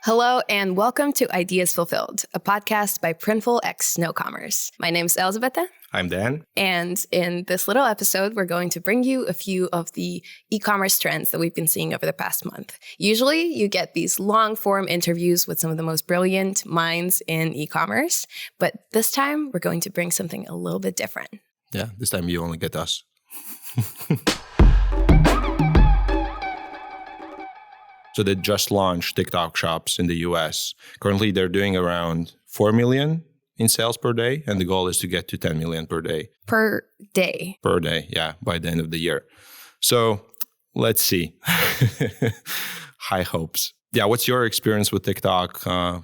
Hello and welcome to Ideas Fulfilled, a podcast by Printful x Ecommerce. My name is Elizabete. I'm Dan. And in this little episode, we're going to bring you a few of the e-commerce trends that we've been seeing over the past month. Usually, you get these long-form interviews with some of the most brilliant minds in e-commerce, but this time, we're going to bring something a little bit different. Yeah, this time you only get us. So they just launched TikTok shops in the US. Currently, they're doing around 4 million in sales per day, and the goal is to get to 10 million per day. Per day? Per day, yeah, by the end of the year. So let's see. High hopes. Yeah, what's your experience with TikTok? I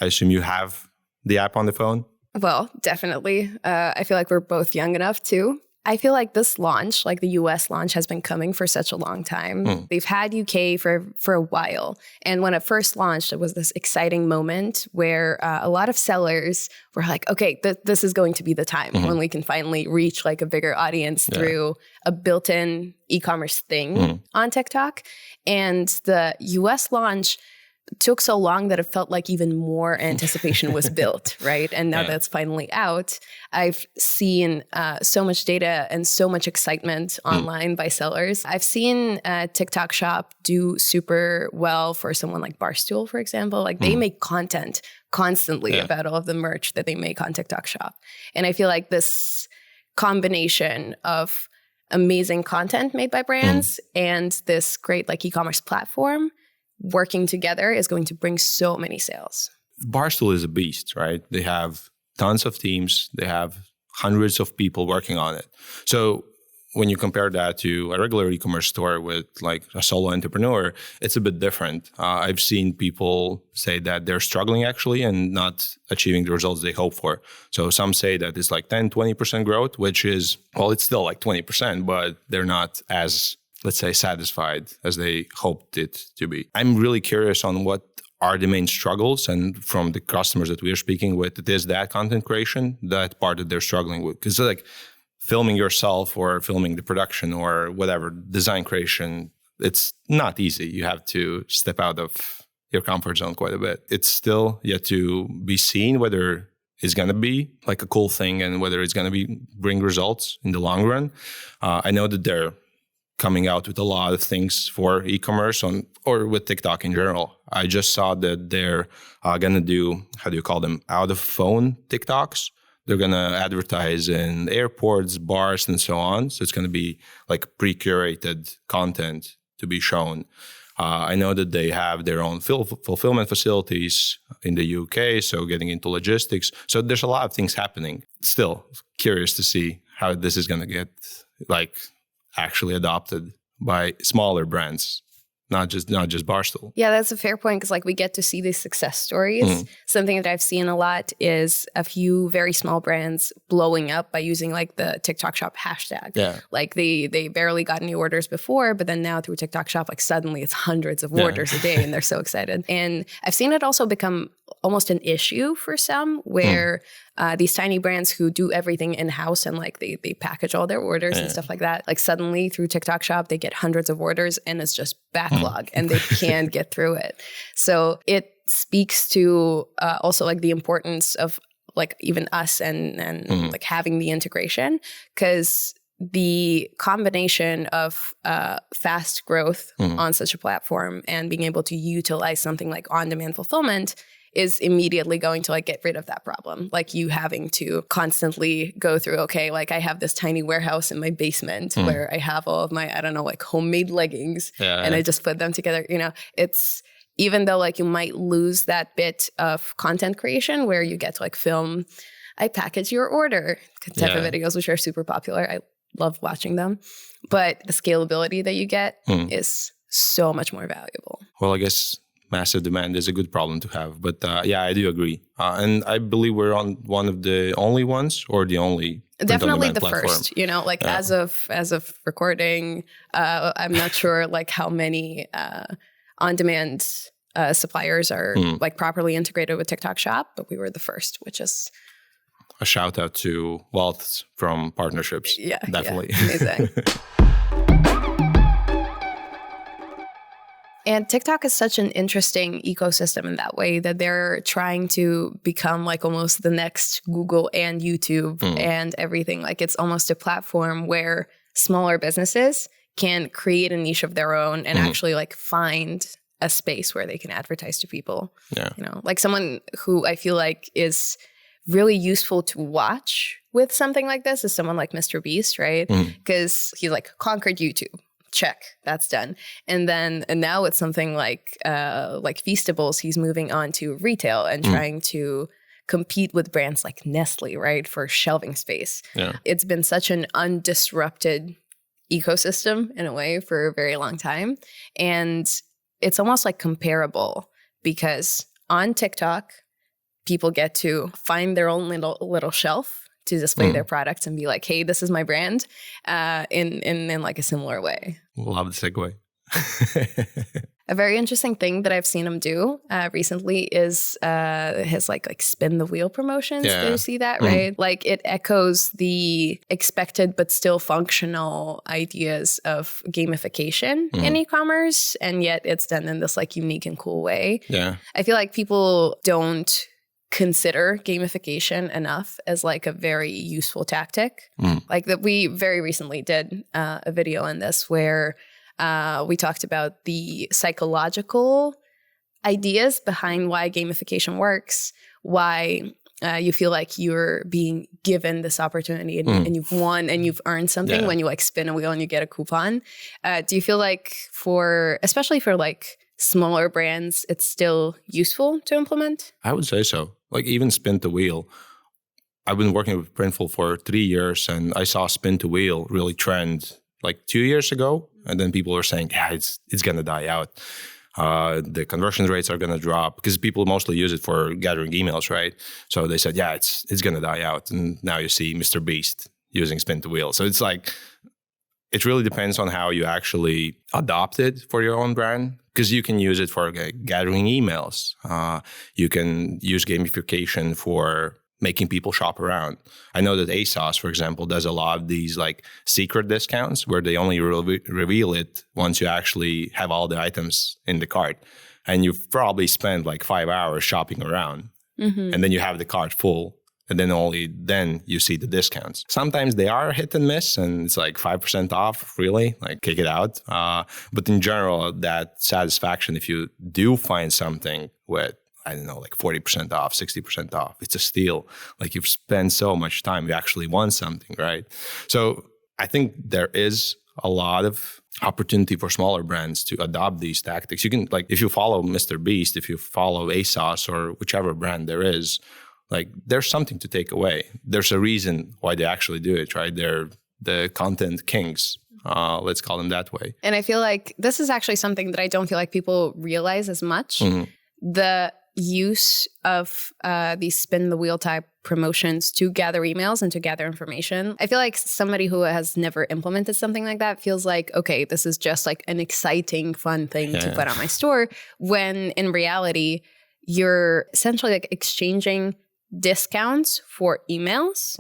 assume you have the app on the phone? Well, definitely. I feel like we're both young enough too. I feel like this launch, like the US launch, has been coming for such a long time. They've had UK for a while. And when it first launched, it was this exciting moment where a lot of sellers were like, okay, this is going to be the time when we can finally reach like a bigger audience through a built-in e-commerce thing on TikTok. And the US launch took so long that it felt like even more anticipation was built, right? And now that's finally out, I've seen so much data and so much excitement online by sellers. I've seen TikTok Shop do super well for someone like Barstool, for example. Like they make content constantly about all of the merch that they make on TikTok Shop. And I feel like this combination of amazing content made by brands and this great like e-commerce platform working together is going to bring so many sales. Barstool is a beast, right? They have tons of teams. They have hundreds of people working on it. So when you compare that to a regular e-commerce store with like a solo entrepreneur, it's a bit different. I've seen people say that they're struggling actually and not achieving the results they hope for. So some say that it's like 10, 20% growth, which is, well, it's still like 20%, but they're not as, let's say, satisfied as they hoped it to be. I'm really curious on what are the main struggles, and from the customers that we are speaking with, it is that content creation, that part that they're struggling with. Because like filming yourself or filming the production or whatever, design creation, it's not easy. You have to step out of your comfort zone quite a bit. It's still yet to be seen whether it's going to be like a cool thing and whether it's going to bring results in the long run. I know that they're coming out with a lot of things for e-commerce or with TikTok in general. I just saw that they're going to do, how do you call them, out-of-phone TikToks. They're going to advertise in airports, bars, and so on. So it's going to be like pre-curated content to be shown. I know that they have their own fulfillment facilities in the UK, so getting into logistics. So there's a lot of things happening. Still curious to see how this is going to get like actually adopted by smaller brands, not just Barstool. Yeah, that's a fair point because like we get to see these success stories. Something that I've seen a lot is a few very small brands blowing up by using like the TikTok Shop hashtag. Yeah. Like they barely got any orders before, but then now through TikTok Shop, like suddenly it's hundreds of orders a day and they're so excited. And I've seen it also become almost an issue for some where these tiny brands who do everything in-house and like they package all their orders and stuff like that, like suddenly through TikTok Shop, they get hundreds of orders and it's just backlog and they can't get through it. So it speaks to also like the importance of like even us and like having the integration, because the combination of fast growth on such a platform and being able to utilize something like on-demand fulfillment is immediately going to like get rid of that problem. Like you having to constantly go through, okay, like I have this tiny warehouse in my basement where I have all of my, I don't know, like homemade leggings and I just put them together. You know, it's, even though like you might lose that bit of content creation where you get to like film, I package your order type of videos, which are super popular. I love watching them. But the scalability that you get is so much more valuable. Well, I guess massive demand is a good problem to have. But yeah, I do agree. And I believe we're on one of the only ones or the only definitely the platform. First, you know, like as of recording, I'm not sure like how many on-demand suppliers are like properly integrated with TikTok Shop, but we were the first, which is a shout out to Walt from Partnerships. Yeah, definitely. Yeah, amazing. And TikTok is such an interesting ecosystem in that way that they're trying to become like almost the next Google and YouTube and everything. Like it's almost a platform where smaller businesses can create a niche of their own and actually like find a space where they can advertise to people. Yeah. You know, like someone who I feel like is really useful to watch with something like this is someone like Mr. Beast, right? Because he like conquered YouTube. Check, that's done. And now it's something like Feastables. He's moving on to retail and trying to compete with brands like Nestle, right, for shelving space. Yeah. It's been such an undisrupted ecosystem in a way for a very long time. And it's almost like comparable because on TikTok, people get to find their own little shelf to display their products and be like, hey, this is my brand in like a similar way. Love the segue. A very interesting thing that I've seen him do recently is his like spin the wheel promotions. Yeah. Do you see that, right? Like it echoes the expected but still functional ideas of gamification in e-commerce, and yet it's done in this like unique and cool way. Yeah. I feel like people don't consider gamification enough as like a very useful tactic. Like that we very recently did a video on this where we talked about the psychological ideas behind why gamification works, why you feel like you're being given this opportunity and you've won and you've earned something when you like spin a wheel and you get a coupon. Do you feel like especially for like smaller brands, it's still useful to implement? I would say so. Like even spin to wheel. I've been working with Printful for 3 years and I saw spin to wheel really trend like 2 years ago. And then people were saying, yeah, it's going to die out. The conversion rates are going to drop because people mostly use it for gathering emails, right? So they said, yeah, it's going to die out. And now you see Mr. Beast using spin to wheel. So it's like, it really depends on how you actually adopt it for your own brand. Because you can use it for gathering emails. You can use gamification for making people shop around. I know that ASOS, for example, does a lot of these like secret discounts where they only reveal it once you actually have all the items in the cart. And you've probably spent like 5 hours shopping around. And then you have the cart full. And then only then you see the discounts. Sometimes they are hit and miss and it's like 5% off, really, like kick it out. But in general, that satisfaction, if you do find something with, I don't know, like 40% off, 60% off, it's a steal. Like you've spent so much time, you actually won something, right? So I think there is a lot of opportunity for smaller brands to adopt these tactics. You can, like, if you follow Mr. Beast, if you follow ASOS or whichever brand there is, like there's something to take away. There's a reason why they actually do it, right? They're the content kings. Let's call them that way. And I feel like this is actually something that I don't feel like people realize as much. The use of these spin the wheel type promotions to gather emails and to gather information. I feel like somebody who has never implemented something like that feels like, okay, this is just like an exciting, fun thing to put on my store. When in reality, you're essentially like exchanging discounts for emails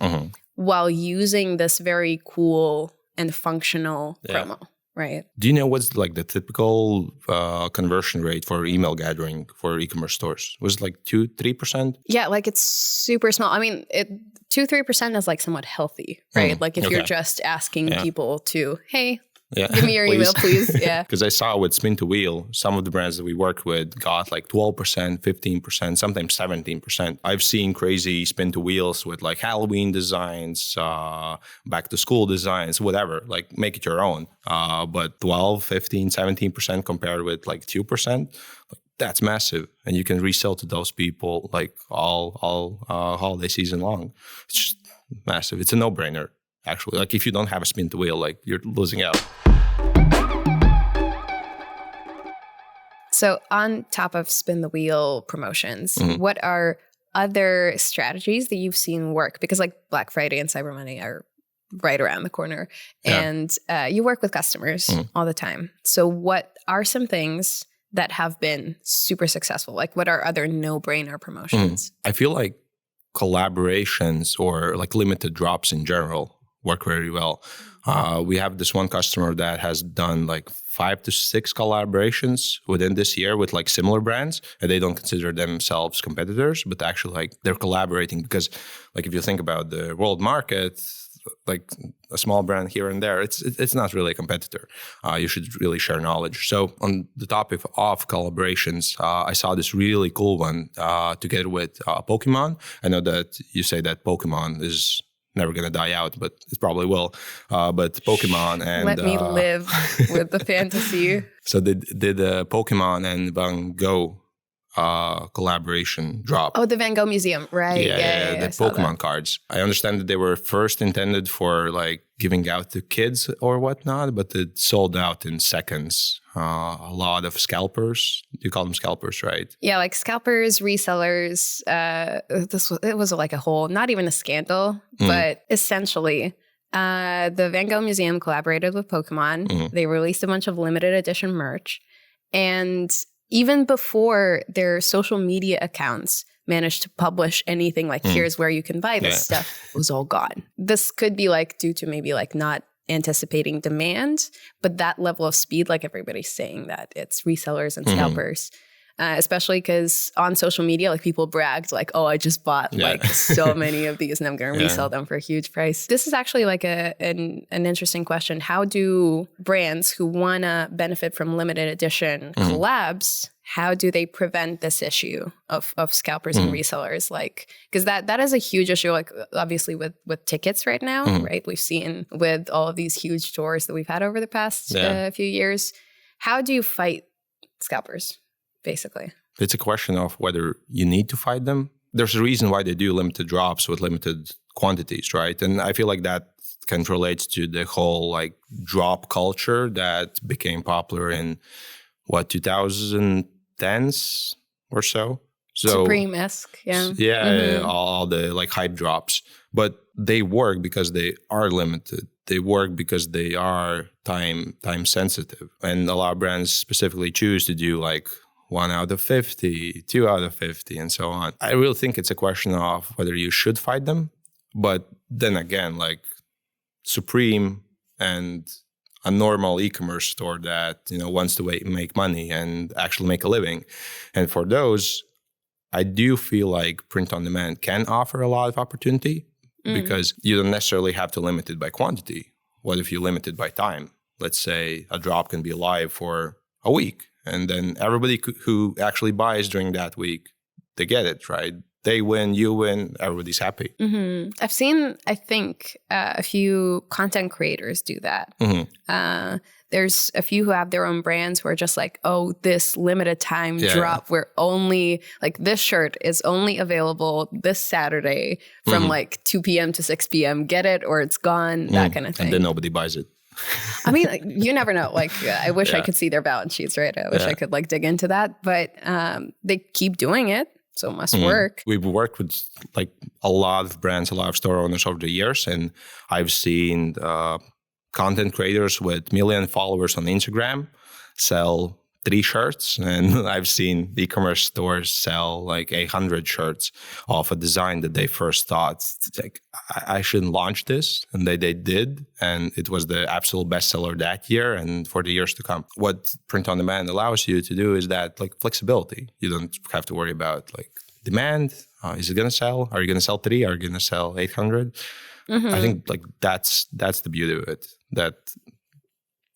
while using this very cool and functional promo, right? Do you know what's like the typical conversion rate for email gathering for e-commerce stores? Was it like 2-3%? Yeah, like it's super small. I mean, 2-3% is like somewhat healthy, right? Like if you're just asking people to, hey, give me your email, please. Yeah. Because I saw with Spin to Wheel, some of the brands that we worked with got like 12%, 15%, sometimes 17%. I've seen crazy Spin to Wheels with like Halloween designs, back to school designs, whatever, like make it your own. But 12, 15, 17% compared with like 2%, like, that's massive. And you can resell to those people like all holiday season long. It's just massive. It's a no-brainer. Actually, like if you don't have a spin to wheel, like you're losing out. So on top of spin the wheel promotions, what are other strategies that you've seen work? Because like Black Friday and Cyber Monday are right around the corner and you work with customers all the time. So what are some things that have been super successful? Like what are other no-brainer promotions? I feel like collaborations or like limited drops in general work very well. We have this one customer that has done like 5 to 6 collaborations within this year with like similar brands, and they don't consider themselves competitors, but actually like they're collaborating because like if you think about the world market, like a small brand here and there, it's not really a competitor. You should really share knowledge. So on the topic of collaborations, I saw this really cool one together with Pokemon. I know that you say that Pokemon is never going to die out, but it probably will. But Pokemon and... Let me live with the fantasy. So they did Pokemon and Van Gogh collaboration drop. Oh, the Van Gogh Museum, right? Yeah, the Pokemon cards. I understand that they were first intended for like giving out to kids or whatnot, but it sold out in seconds. A lot of scalpers. You call them scalpers, right? Yeah, like scalpers, resellers. It was like a whole, not even a scandal, but essentially the Van Gogh Museum collaborated with Pokemon. They released a bunch of limited edition merch. And even before their social media accounts managed to publish anything like, here's where you can buy this stuff, it was all gone. This could be like due to maybe like not anticipating demand, but that level of speed, like everybody's saying that it's resellers and scalpers. Especially because on social media, like people bragged like, oh, I just bought like so many of these and I'm going to resell them for a huge price. This is actually like an interesting question. How do brands who want to benefit from limited edition collabs, how do they prevent this issue of scalpers and resellers? Like, because that is a huge issue, like obviously with tickets right now, right? We've seen with all of these huge stores that we've had over the past few years. How do you fight scalpers? Basically, it's a question of whether you need to fight them. There's a reason why they do limited drops with limited quantities, right? And I feel like that kind of relates to the whole like drop culture that became popular in 2010s or so. Supreme-esque, all the like hype drops. But they work because they are limited. They work because they are time sensitive. And a lot of brands specifically choose to do like 1 out of 50, 2 out of 50, and so on. I really think it's a question of whether you should fight them. But then again, like Supreme and a normal e-commerce store that, you know, wants to make money and actually make a living. And for those, I do feel like print on demand can offer a lot of opportunity because you don't necessarily have to limit it by quantity. What if you limit it by time? Let's say a drop can be live for a week. And then everybody who actually buys during that week, they get it, right? They win, you win, everybody's happy. I've seen, I think, a few content creators do that. There's a few who have their own brands who are just like, oh, this limited time drop where only, like this shirt is only available this Saturday from like 2 p.m. to 6 p.m. Get it or it's gone, that kind of thing. And then nobody buys it. I mean, like, you never know. Like, I wish I could see their balance sheets, right? I wish I could like dig into that, but they keep doing it, so it must work. We've worked with like a lot of brands, a lot of store owners over the years, and I've seen content creators with 1 million followers on Instagram sell 3 shirts, and I've seen e-commerce stores sell like 800 shirts off a design that they first thought, like, I shouldn't launch this, and they did, and it was the absolute bestseller that year and for the years to come. What print on demand allows you to do is that like flexibility. You don't have to worry about like demand. Is it going to sell? Are you going to sell 3? Are you going to sell 800? I think like that's the beauty of it. That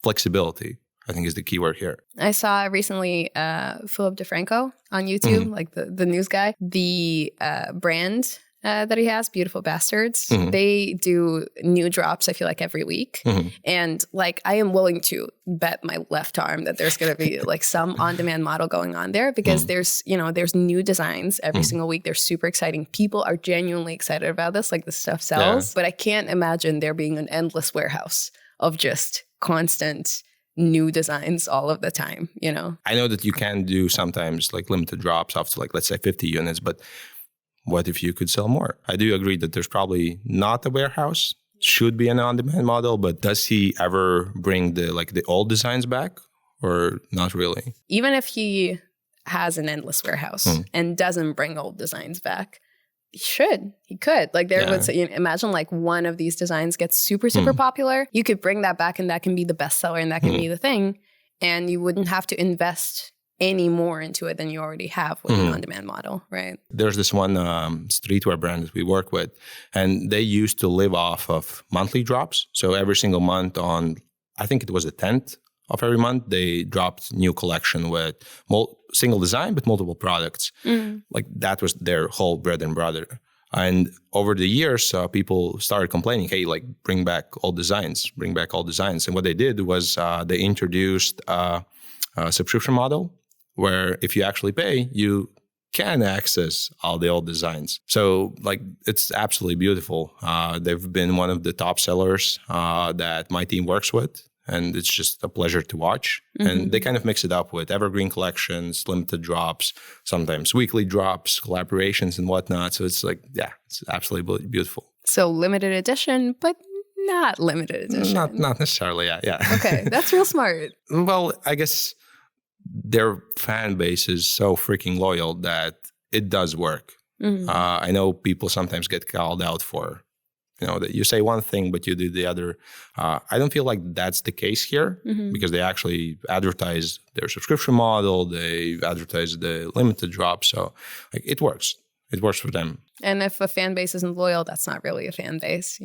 flexibility, I think, is the key word here. I saw recently Philip DeFranco on YouTube, like the news guy. The brand that he has, Beautiful Bastards, they do new drops, I feel like, every week. And like I am willing to bet my left arm that there's going to be like some on-demand model going on there because there's new designs every single week. They're super exciting. People are genuinely excited about this. Like the stuff sells. But I can't imagine there being an endless warehouse of just constant new designs all of the time, you know? I know that you can do sometimes like limited drops up to like, let's say 50 units, but what if you could sell more? I do agree that there's probably not a warehouse, should be an on-demand model, but does he ever bring the old designs back or not really? Even if he has an endless warehouse and doesn't bring old designs back, He could. Like there would say, imagine like one of these designs gets super popular. You could bring that back and that can be the bestseller and that can be the thing. And you wouldn't have to invest any more into it than you already have with an on-demand model, right? There's this one streetwear brand that we work with, and they used to live off of monthly drops. So every single month on, I think it was the 10th of every month, they dropped new collection with single design, but multiple products. Like that was their whole bread and butter. And over the years, people started complaining, hey, like bring back old designs. And what they did was they introduced a subscription model where if you actually pay, you can access all the old designs. So like it's absolutely beautiful. They've been one of the top sellers that my team works with. And it's just a pleasure to watch. And they kind of mix it up with evergreen collections, limited drops, sometimes weekly drops, collaborations and whatnot. So it's like, it's absolutely beautiful. So limited edition, but not limited edition. Not necessarily, yeah. Okay, that's real smart. Well, I guess their fan base is so freaking loyal that it does work. I know people sometimes get called out for that you say one thing, but you do the other. I don't feel like that's the case here because they actually advertise their subscription model. They advertise the limited drop. So like it works. It works for them. And if a fan base isn't loyal, that's not really a fan base,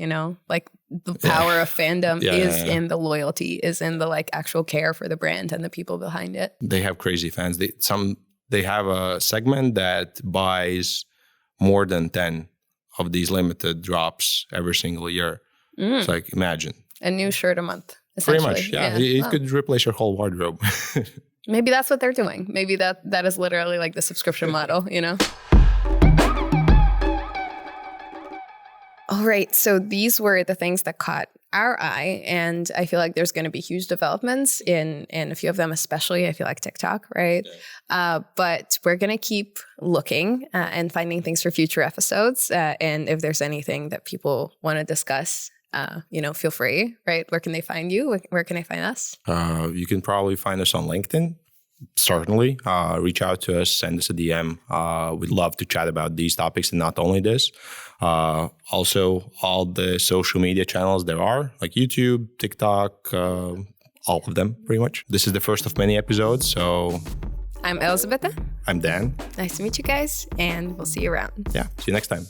Like the power of fandom is in the loyalty, is in the like actual care for the brand and the people behind it. They have crazy fans. They have a segment that buys more than 10 of these limited drops every single year. It's like, imagine. A new shirt a month, essentially. Pretty much, yeah. It could replace your whole wardrobe. Maybe that's what they're doing. Maybe that is literally like the subscription model, All right, so these were the things that caught our eye, and I feel like there's going to be huge developments in a few of them, especially I feel like TikTok, right? But we're going to keep looking and finding things for future episodes. And if there's anything that people want to discuss, feel free, right? Where can they find you? Where can they find us? You can probably find us on LinkedIn. Certainly. Reach out to us, send us a DM. We'd love to chat about these topics and not only this. Also, all the social media channels there are, like YouTube, TikTok, all of them pretty much. This is the first of many episodes, so... I'm Elizabete. I'm Dan. Nice to meet you guys, and we'll see you around. Yeah, see you next time.